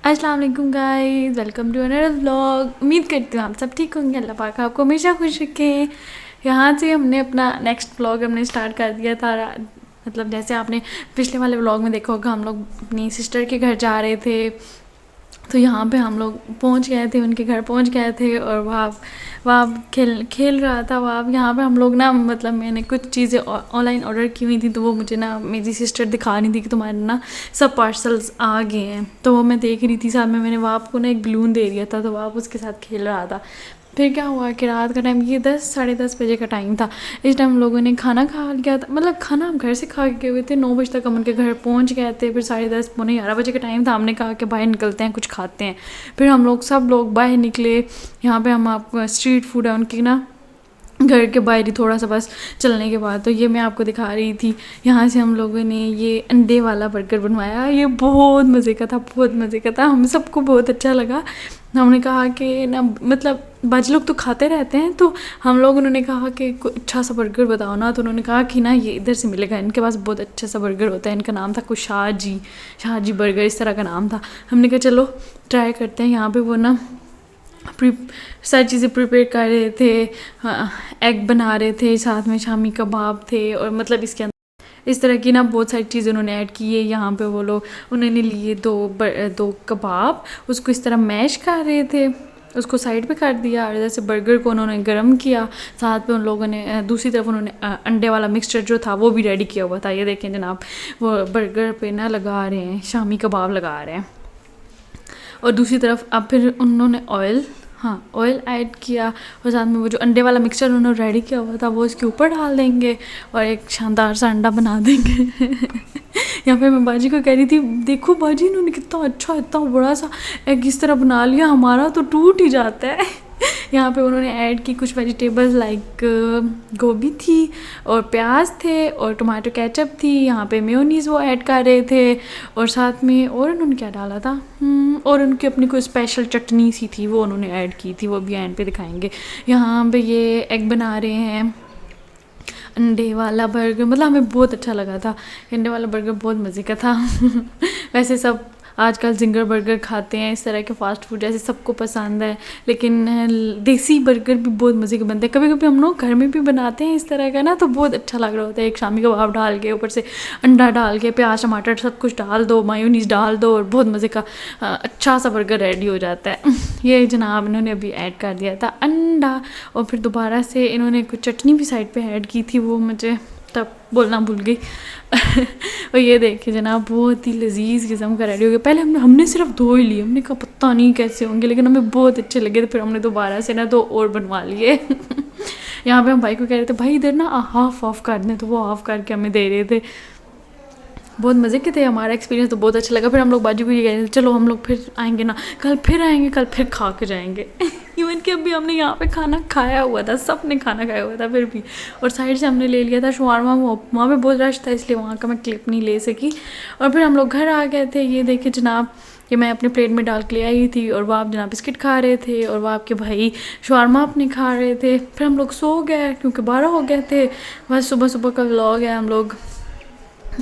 अस्सलाम वालेकुम guys, welcome to another vlog. उम्मीद करती हूँ आप सब ठीक होंगे। अल्लाह पाक आपको हमेशा खुश रखे। यहाँ से हमने अपना नेक्स्ट व्लॉग हमने स्टार्ट कर दिया था। मतलब जैसे आपने पिछले वाले व्लॉग में देखा होगा, हम लोग अपनी सिस्टर के घर जा रहे थे। तो यहाँ पे हम लोग पहुँच गए थे, उनके घर पहुँच गए थे और वहाँ वहाँ खेल रहा था। वहाँ यहाँ पे हम लोग ना, मतलब मैंने कुछ चीज़ें ऑनलाइन ऑर्डर की हुई थी, तो वो मुझे ना मेरी सिस्टर दिखा रही थी कि तुम्हारे ना सब पार्सल्स आ गए हैं। तो वो मैं देख रही थी, साथ में मैंने वहाँ को ना एक बलून दे दिया था, तो वहाँ उसके साथ खेल रहा था। फिर क्या हुआ कि रात का टाइम, ये 10 साढ़े 10 बजे का टाइम था। इस टाइम हम लोगों ने खाना खा लिया था, मतलब खाना हम घर से खा के गए हुए थे। 9 बजे तक हम उनके घर पहुंच गए थे। फिर 10:30 पौने 11 बजे का टाइम था। हमने कहा कि बाहर निकलते हैं, कुछ खाते हैं। फिर हम लोग सब लोग बाहर निकले। यहाँ पे हम आपको स्ट्रीट फूड है उनकी ना, घर के बाहर ही थोड़ा सा बस चलने के बाद। तो ये मैं आपको दिखा रही थी। यहाँ से हम लोगों ने ये अंडे वाला बर्गर बनवाया। ये बहुत मज़े का था, बहुत मज़े का था, हम सबको बहुत अच्छा लगा। हमने कहा कि ना, मतलब बाकी लोग तो खाते रहते हैं, तो हम लोग, उन्होंने कहा कि कोई अच्छा सा बर्गर बताओ ना। तो उन्होंने कहा कि ना ये इधर से मिलेगा, इनके पास बहुत अच्छा सा बर्गर होता है। इनका नाम था कुछ शाहजी बर्गर, इस तरह का नाम था। हमने कहा चलो ट्राई करते हैं। यहाँ पे वो ना सारी चीज़ें प्रिपेयर कर रहे थे। एग बना रहे थे, साथ में शामी कबाब थे, और मतलब इसके अंदर इस तरह की ना बहुत सारी चीज़ें उन्होंने ऐड की है। यहाँ पे वो लोग, उन्होंने लिए दो कबाब, उसको इस तरह मैश कर रहे थे, उसको साइड पे कर दिया। और जैसे बर्गर को उन्होंने गर्म किया, साथ में उन लोगों ने दूसरी तरफ उन्होंने अंडे वाला मिक्सचर जो था वो भी रेडी किया हुआ था। ये देखें जनाब, वो बर्गर पे ना लगा रहे हैं, शामी कबाब लगा रहे हैं। और दूसरी तरफ अब फिर उन्होंने ऑयल ऐड किया, और साथ में वो जो अंडे वाला मिक्सचर उन्होंने रेडी किया हुआ था वो इसके ऊपर डाल देंगे, और एक शानदार सा अंडा बना देंगे। यहाँ पे मैं बाजी को कह रही थी, देखो बाजी इन्होंने कितना अच्छा, इतना बड़ा सा एग इस तरह बना लिया, हमारा तो टूट ही जाता है। यहाँ पे उन्होंने ऐड की कुछ वेजिटेबल्स, लाइक गोभी थी, और प्याज थे, और टमाटो केचप थी। यहाँ पे मेयोनीज़ वो ऐड कर रहे थे, और साथ में और उन्होंने क्या डाला था, और उनकी अपनी कोई स्पेशल चटनी सी थी, वो उन्होंने ऐड की थी, वो भी एंड पे दिखाएंगे। यहाँ पे ये एग बना रहे हैं, अंडे वाला बर्गर, मतलब हमें बहुत अच्छा लगा था। अंडे वाला बर्गर बहुत मज़े का था। वैसे सब आजकल जिंगर बर्गर खाते हैं, इस तरह के फास्ट फूड जैसे सबको पसंद है, लेकिन देसी बर्गर भी बहुत मज़े के बनते हैं। कभी कभी हम लोग घर में भी बनाते हैं इस तरह का ना, तो बहुत अच्छा लग रहा होता है। एक शामी कबाब डाल के, ऊपर से अंडा डाल के, प्याज टमाटर सब कुछ डाल दो, मायोनीज़ डाल दो, और बहुत मज़े का अच्छा सा बर्गर रेडी हो जाता है। ये जनाब इन्होंने अभी ऐड कर दिया था अंडा, और फिर दोबारा से इन्होंने कुछ चटनी भी साइड पे ऐड की थी, वो मुझे तब बोलना भूल गई। और ये देखिए जनाब, बहुत ही लजीज किस्म का रेडी हो गया। पहले हमने सिर्फ 2 ही लिए, हमने कहा पता नहीं कैसे होंगे, लेकिन हमें बहुत अच्छे लगे, तो फिर हमने दोबारा से ना 2 और बनवा लिए। यहाँ पे हम भाई को कह रहे थे, भाई इधर ना हाफ ऑफ कर दें, तो वो हाफ करके हमें दे रहे थे। बहुत मज़े के थे, हमारा एक्सपीरियंस तो बहुत अच्छा लगा। फिर हम लोग बाजू को ये कह रहे थे, चलो हम लोग फिर आएंगे ना, कल फिर आएंगे, कल फिर खा के जाएंगे। इवन कि अभी हमने यहाँ पे खाना खाया हुआ था, सब ने खाना खाया हुआ था फिर भी। और साइड से हमने ले लिया था शवारमा, वहाँ पे बहुत रश था, इसलिए वहाँ का मैं क्लिप नहीं ले सकी। और फिर हम लोग घर आ गए थे। ये देखिए जनाब, कि मैं अपने प्लेट में डाल के ले आई थी, और वह आप जनाब बिस्किट खा रहे थे, और वह आपके भाई शवारमा अपने खा रहे थे। फिर हम लोग सो गए क्योंकि 12 हो गए थे। बस सुबह सुबह का व्लॉग है। हम लोग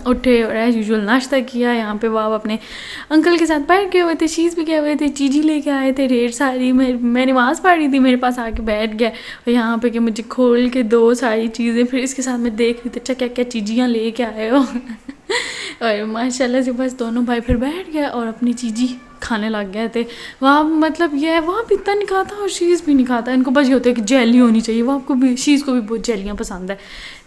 उठे और एज़ यूजुअल नाश्ता किया। यहाँ पे वो अपने अंकल के साथ बैठ गए हुए थे, शीज़ भी गए हुए थे, चीज़ी लेके आए थे ढेर सारी। मैं नमाज़ पढ़ रही थी, मेरे पास आके बैठ गया, और यहाँ पे कि मुझे खोल के दो सारी चीज़ें। फिर इसके साथ मैं देख रही थी, अच्छा क्या क्या चीज़ियाँ लेके आए हो। और माशाल्लाह से बस दोनों भाई फिर बैठ गए और अपनी चीज़ी खाने लग गए थे। वहाँ मतलब ये है, वहाँ भी इतना नहीं खाता और शीज़ भी नहीं खाता, इनको बस ये होता है कि जेली होनी चाहिए। वो आपको भी, शीज़ को भी बहुत जेलियाँ पसंद है।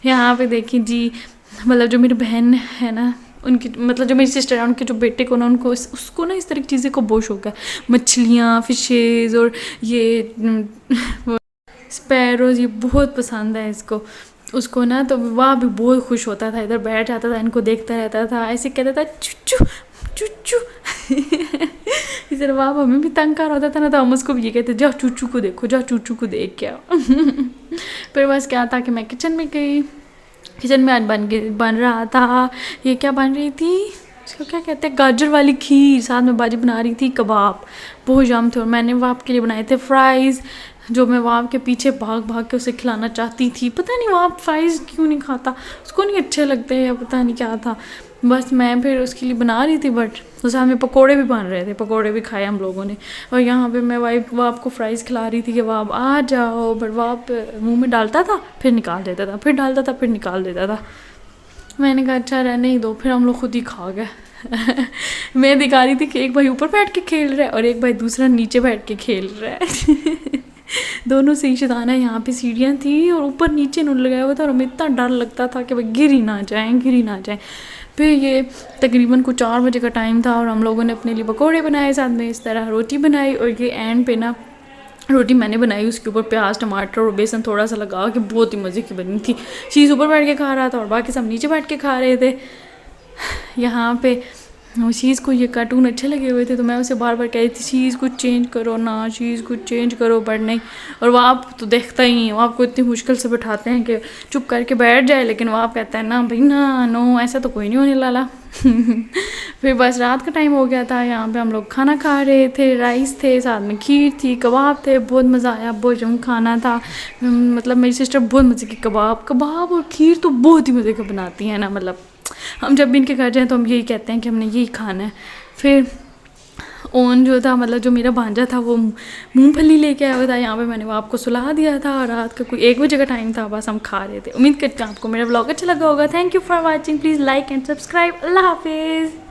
यहाँ पे देखिए जी, मतलब जो मेरी बहन है ना, उनकी मतलब जो मेरी सिस्टर है, उनके जो बेटे को ना, उनको उसको ना इस तरह की चीज़ें को बहुत शौक है। मछलियाँ, फिशेज़, और ये स्पैरोज़, ये बहुत पसंद है इसको, उसको ना। तो वह भी बहुत खुश होता था, इधर बैठ जाता था, इनको देखता रहता था, ऐसे कहता था चुच्चू चुच्चू। इस तरह वह हमें भी तंग कर होता था ना, तो हम उसको भी ये कहते, जाओ चूचू को देखो, जाओ चूचू को देख के आओ। फिर बस क्या था कि मैं किचन में गई। किचन में आज बन रहा था, ये क्या बन रही थी, इसको क्या कहते हैं, गाजर वाली खीर। साथ में बाजी बना रही थी कबाब, बहुत जाम थे। और मैंने वो आपके लिए बनाए थे फ्राइज़, जो मैं वहाँ के पीछे भाग भाग के उसे खिलाना चाहती थी। पता नहीं वहाँ फ्राइज़ क्यों नहीं खाता, उसको नहीं अच्छे लगते या पता नहीं क्या था। बस मैं फिर उसके लिए बना रही थी, बट उस साथ में पकोड़े भी बन रहे थे, पकोड़े भी खाए हम लोगों ने। और यहाँ पे मैं वो आपको फ्राइज़ खिला रही थी कि वह आ जाओ, बट वह मुँह में डालता था फिर निकाल देता था, फिर डालता था फिर निकाल देता था। मैंने कहा अच्छा रहने ही दो, फिर हम लोग खुद ही खा गए। मैं दिखा रही थी कि एक भाई ऊपर बैठ के खेल रहा है और एक भाई दूसरा नीचे बैठ के खेल रहा है। दोनों से ही शैतान है। यहाँ पे सीढ़ियाँ थी और ऊपर नीचे नूल लगाया हुआ था और हमें इतना डर लगता था कि भाई गिर ही ना जाए। फिर ये तकरीबन कुछ 4 बजे का टाइम था और हम लोगों ने अपने लिए पकौड़े बनाए, साथ में इस तरह रोटी बनाई। और ये एंड पे ना रोटी मैंने बनाई, उसके ऊपर प्याज टमाटर और बेसन थोड़ा सा लगा के बहुत ही मज़े की बनी थी। चीज़ ऊपर बैठ के खा रहा था और बाकी सब नीचे बैठ के खा रहे थे। यहाँ पे चीज़ को ये कार्टून अच्छे लगे हुए थे तो मैं उसे बार बार कह रही थी चीज़ कुछ चेंज करो ना, चीज़ कुछ चेंज करो, बट नहीं। और वो आप तो देखता ही नहीं, वो आपको इतनी मुश्किल से बैठाते हैं कि चुप करके बैठ जाए, लेकिन वो आप कहता है ना भाई ना, नो ऐसा तो कोई नहीं होने वाला। फिर बस रात का टाइम हो गया था। यहाँ पे हम लोग खाना खा रहे थे, राइस थे, साथ में खीर थी, कबाब थे। बहुत मज़ा आया, बहुत जम खाना था। मतलब मेरी सिस्टर बहुत मज़े की कबाब और खीर तो बहुत ही मज़े का बनाती है ना। मतलब हम जब भी इनके घर जाएँ तो हम यही कहते हैं कि हमने यही खाना है। फिर ओन जो था, मतलब जो मेरा भांजा था, वो मूंगफली लेके आया हुआ था। यहाँ पे मैंने वो आपको सुला दिया था। रात का कोई 1 बजे का टाइम था, बस हम खा रहे थे। उम्मीद करते हैं आपको मेरा ब्लॉग अच्छा लगा होगा। Thank you for watching, please like and subscribe. अल्लाह हाफिज़।